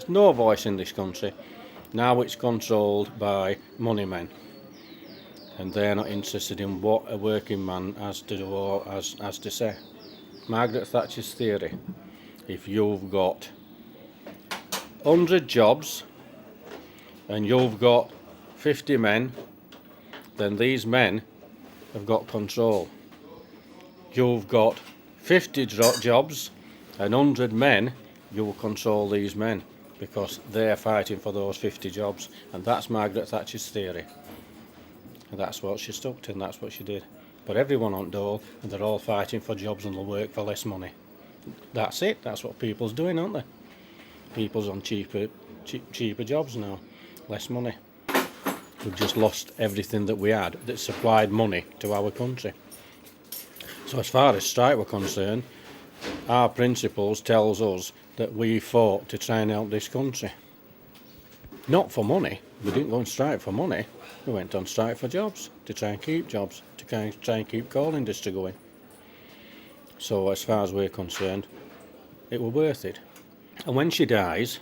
no voice in this country. Now it's controlled by money men, and they're not interested in what a working man has to do or has to say. Margaret Thatcher's theory: if you've got 100 jobs and you've got 50 men, then these men have got control. You've got 50 jobs and 100 men, you will control these men because they're fighting for those 50 jobs. And that's Margaret Thatcher's theory. And that's what she stuck to, and that's what she did. But everyone on dole, and they're all fighting for jobs and they'll work for less money. That's it. That's what people's doing, aren't they? People's on cheaper jobs now, less money. We've just lost everything that we had that supplied money to our country. So as far as strike were concerned, our principles tells us that we fought to try and help this country. Not for money. We didn't go on strike for money. We went on strike for jobs, to try and keep jobs, to try and keep coal industry going. So as far as we're concerned, it was worth it. And when she dies,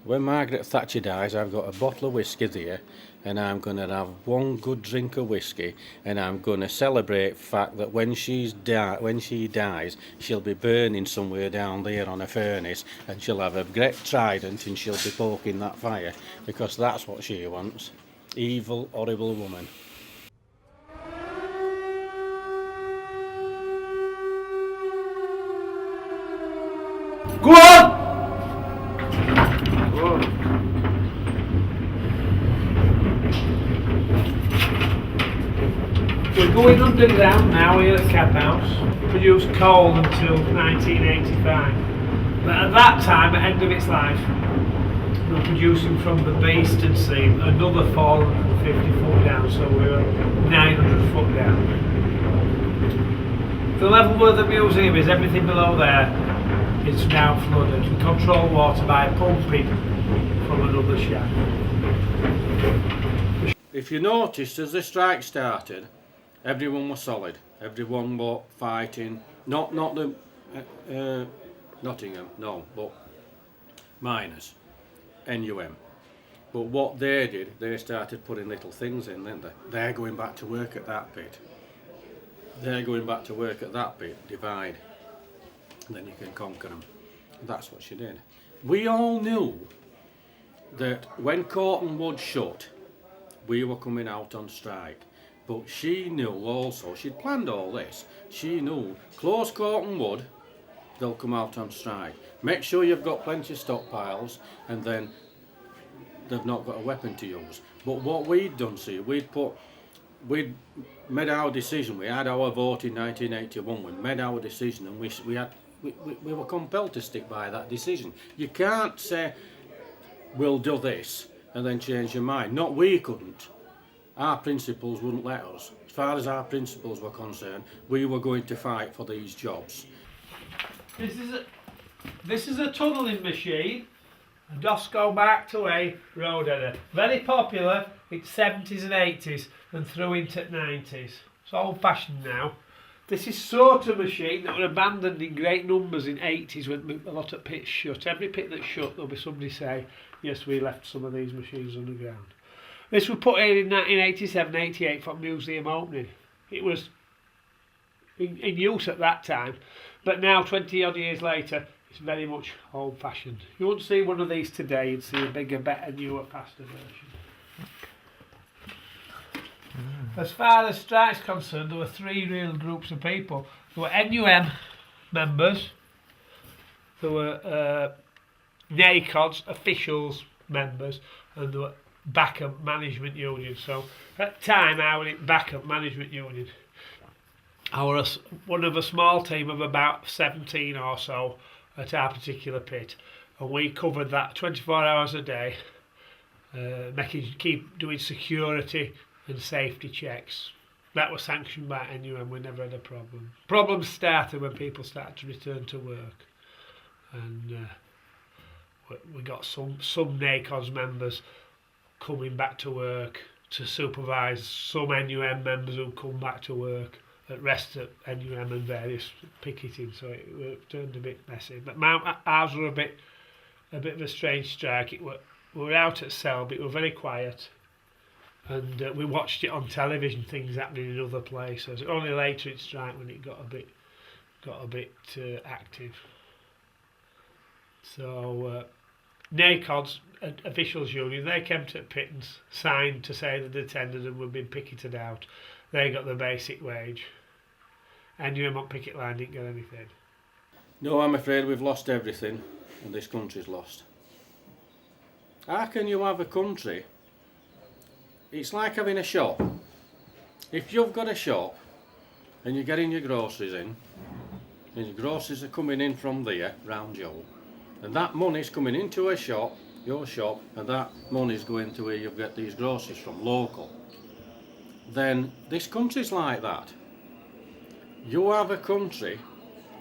when Margaret Thatcher dies, I've got a bottle of whiskey there, and I'm going to have one good drink of whiskey, and I'm going to celebrate the fact that when she dies, she'll be burning somewhere down there on a furnace, and she'll have a great trident and she'll be poking that fire, because that's what she wants. Evil, horrible woman. Go on! We're going underground now here at Cab House. We produced coal until 1985. But at that time, at the end of its life, we were producing from the Beeston seam another 450 foot down, so we were 900 foot down. The level where the museum is, everything below there, it's now flooded. We control water by pumping from another shaft. If you noticed, as the strike started, everyone was solid. Everyone was fighting. Not the Nottingham, no, but miners, NUM. But what they did, they started putting little things in, didn't they? They're going back to work at that bit. They're going back to work at that bit. Divide. And then you can conquer them. That's what she did. We all knew that when Corton Wood shut, we were coming out on strike. But she knew also, she'd planned all this, she knew, close Corton Wood, they'll come out on strike. Make sure you've got plenty of stockpiles, and then they've not got a weapon to use. But what we'd done, see, we'd made our decision. We had our vote in 1981, we made our decision, and we were compelled to stick by that decision. You can't say, we'll do this, and then change your mind. Not we couldn't. Our principles wouldn't let us. As far as our principles were concerned, we were going to fight for these jobs. This is a tunnelling machine, a Dosco Mark IIA road header. Very popular in 70s and 80s and through into 90s. It's old fashioned now. This is sort of machine that were abandoned in great numbers in 80s when a lot of pits shut. Every pit that's shut, there'll be somebody say, yes, we left some of these machines underground. This was put in 1987-88 for museum opening. It was in use at that time, but now 20 odd years later, it's very much old fashioned. You wouldn't see one of these today, you'd see a bigger, better, newer, faster version. As far as strike's concerned, there were three real groups of people. There were NUM members, there were NACOD's officials members, and there were backup management union. So at the time I was in backup management union. I was one of a small team of about 17 or so at our particular pit, and we covered that 24 hours a day, keep doing security and safety checks. That was sanctioned by NUM. We never had a problem. Problems started when people started to return to work, and we got some NACOD's members coming back to work to supervise some NUM members who come back to work at rest at NUM and various picketing, so it turned a bit messy. But ours were a bit a bit of a strange strike. We were out at Selby, it was very quiet, and we watched it on television, things happening in other places. Only later it strike when it got a bit active. So NACOD's officials union, they came to Pittons, signed to say that the tendered and were being picketed out. They got the basic wage. And you on picket line didn't get anything. No, I'm afraid we've lost everything, and this country's lost. How can you have a country? It's like having a shop. If you've got a shop and you're getting your groceries in, and your groceries are coming in from there, round Joe, and that money's coming into a shop, your shop, and that money's going to where you get these groceries from, local, then this country's like that. You have a country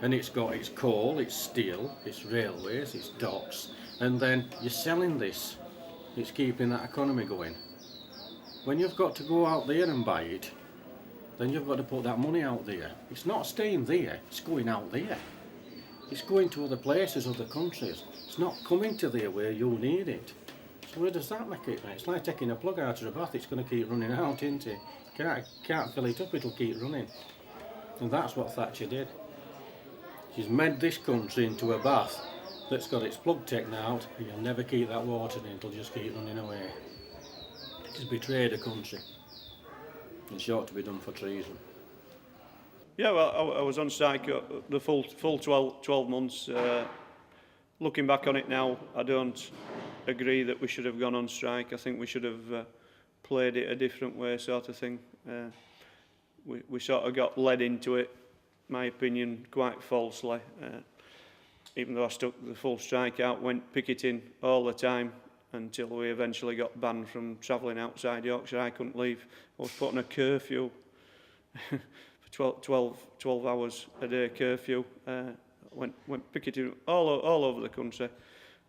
and it's got its coal, its steel, its railways, its docks, and then you're selling this. It's keeping that economy going. When you've got to go out there and buy it, then you've got to put that money out there. It's not staying there, it's going out there. It's going to other places, other countries. It's not coming to there where you need it. So where does that make it? It's like taking a plug out of a bath, it's going to keep running out, isn't it? Can't fill it up, it'll keep running. And that's what Thatcher did. She's made this country into a bath that's got its plug taken out, and you'll never keep that water in, it'll just keep running away. She's betrayed a country, and she ought to be done for treason. Yeah, well, I was on strike the full 12 months. Looking back on it now, I don't agree that we should have gone on strike. I think we should have played it a different way, sort of thing. We sort of got led into it, my opinion, quite falsely. Even though I stuck the full strike out, went picketing all the time until we eventually got banned from travelling outside Yorkshire. I couldn't leave. I was put on a curfew, for 12 hours a day curfew. Went picketing all over the country.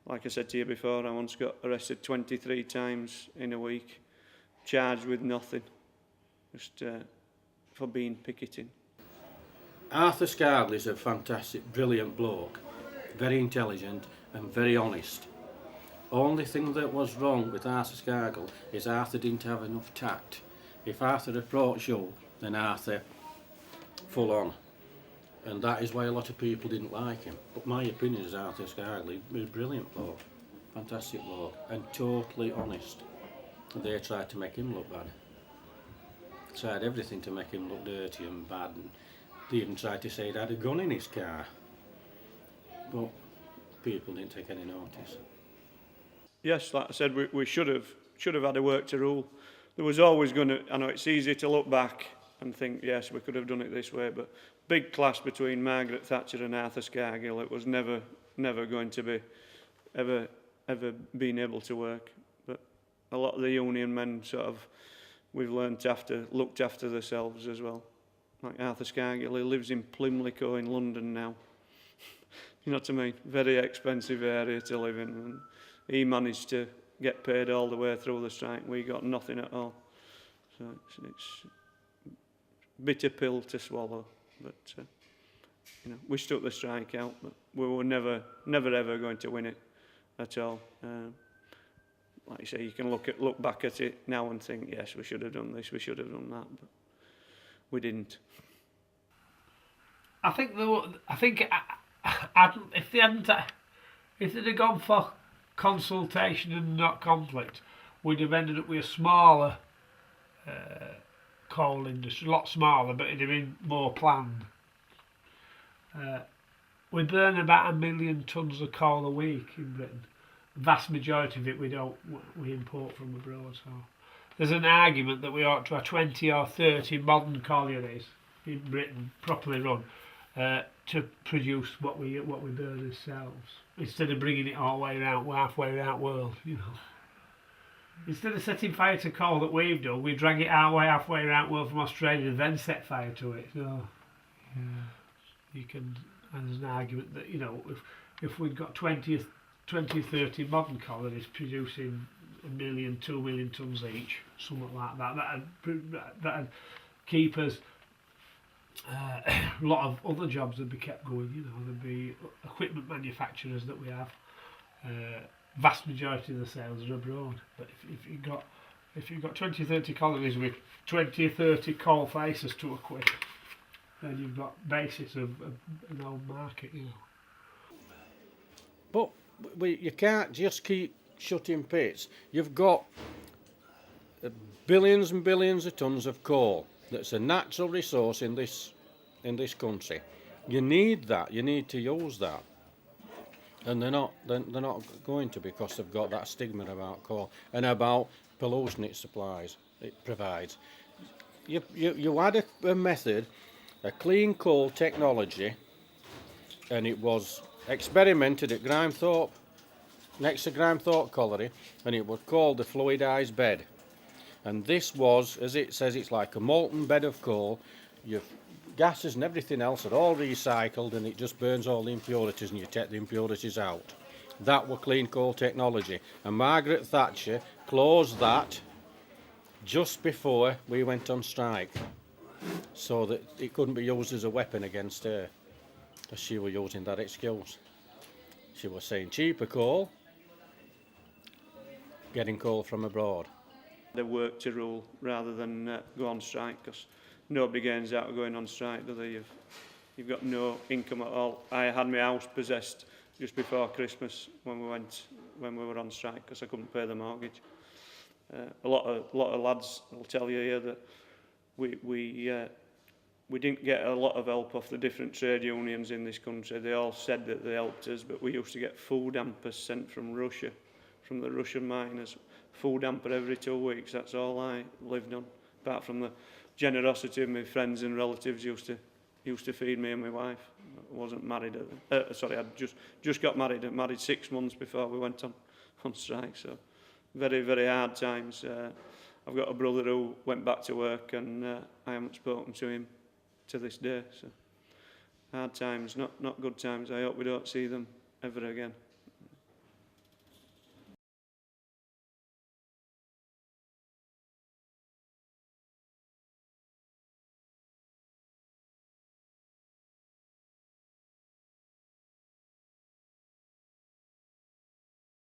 Like I said to you before, I once got arrested 23 times in a week, charged with nothing, just for being picketing. Arthur Scarley's a fantastic, brilliant bloke, very intelligent and very honest. Only thing that was wrong with Arthur Scargill is Arthur didn't have enough tact. If Arthur approached you, then Arthur full on. And that is why a lot of people didn't like him. But my opinion is Arthur Scarley was a brilliant bloke, fantastic bloke, and totally honest. And they tried to make him look bad. Tried everything to make him look dirty and bad, and they even tried to say he'd had a gun in his car. But people didn't take any notice. Yes, like I said, we should have had a work to rule. There was always going to, I know it's easy to look back and think, yes, we could have done it this way, but big clash between Margaret Thatcher and Arthur Scargill. It was never going to be ever being able to work. But a lot of the union men sort of, we've looked after themselves as well. Like Arthur Scargill, he lives in Plimlico in London now. You know what I mean? Very expensive area to live in. And he managed to get paid all the way through the strike. We got nothing at all. So it's a bitter pill to swallow. But we stuck the strike out, but we were never ever going to win it at all. Like you say, you can look back at it now and think, yes, we should have done this, we should have done that, but we didn't. I think if they'd have gone for consultation and not conflict, we'd have ended up with a smaller coal industry, a lot smaller, but it'd have been more planned. We burn about 1 million tonnes of coal a week in Britain. The vast majority of it we import from abroad. So there's an argument that we ought to have 20 or 30 modern collieries in Britain, properly run, to produce what we burn ourselves, instead of bringing it all the way around, halfway around the world. Instead of setting fire to coal that we've done, we drag it halfway around the world from Australia and then set fire to it. So you can. And there's an argument that if we'd got 20, 30 modern collieries producing 1 million, 2 million tonnes each, something like that, that'd keep us. A lot of other jobs would be kept going. There'd be equipment manufacturers that we have. vast majority of the sales are abroad. But if you've got 20 or 30 colonies with 20 or 30 coal faces to a quick, then you've got basis of an old market, you know. But you can't just keep shutting pits. You've got billions and billions of tons of coal. That's a natural resource in this country. You need that. You need to use that. And they're not going to, because they've got that stigma about coal and about pollution it provides. You had a method, a clean coal technology, and it was experimented at Grimethorpe, next to Grimethorpe Colliery, and it was called the fluidised bed. And this was, as it says, it's like a molten bed of coal. Your gases and everything else are all recycled, and it just burns all the impurities, and you take the impurities out. That were clean coal technology. And Margaret Thatcher closed that just before we went on strike, so that it couldn't be used as a weapon against her, because she was using that excuse. She was saying cheaper coal, getting coal from abroad. They work to rule rather than go on strike, because nobody gains out of going on strike, do they? You've got no income at all. I had my house possessed just before Christmas when we were on strike, because I couldn't pay the mortgage. A lot of lads will tell you here that we didn't get a lot of help off the different trade unions in this country. They all said that they helped us, but we used to get food hampers sent from Russia, from the Russian miners. Food hamper every 2 weeks. That's all I lived on, apart from the generosity of my friends and relatives used to feed me and my wife. I wasn't married I'd just got married. I married 6 months before we went on strike. So very, very hard times. I've got a brother who went back to work, and I haven't spoken to him to this day. So hard times, not good times. I hope we don't see them ever again.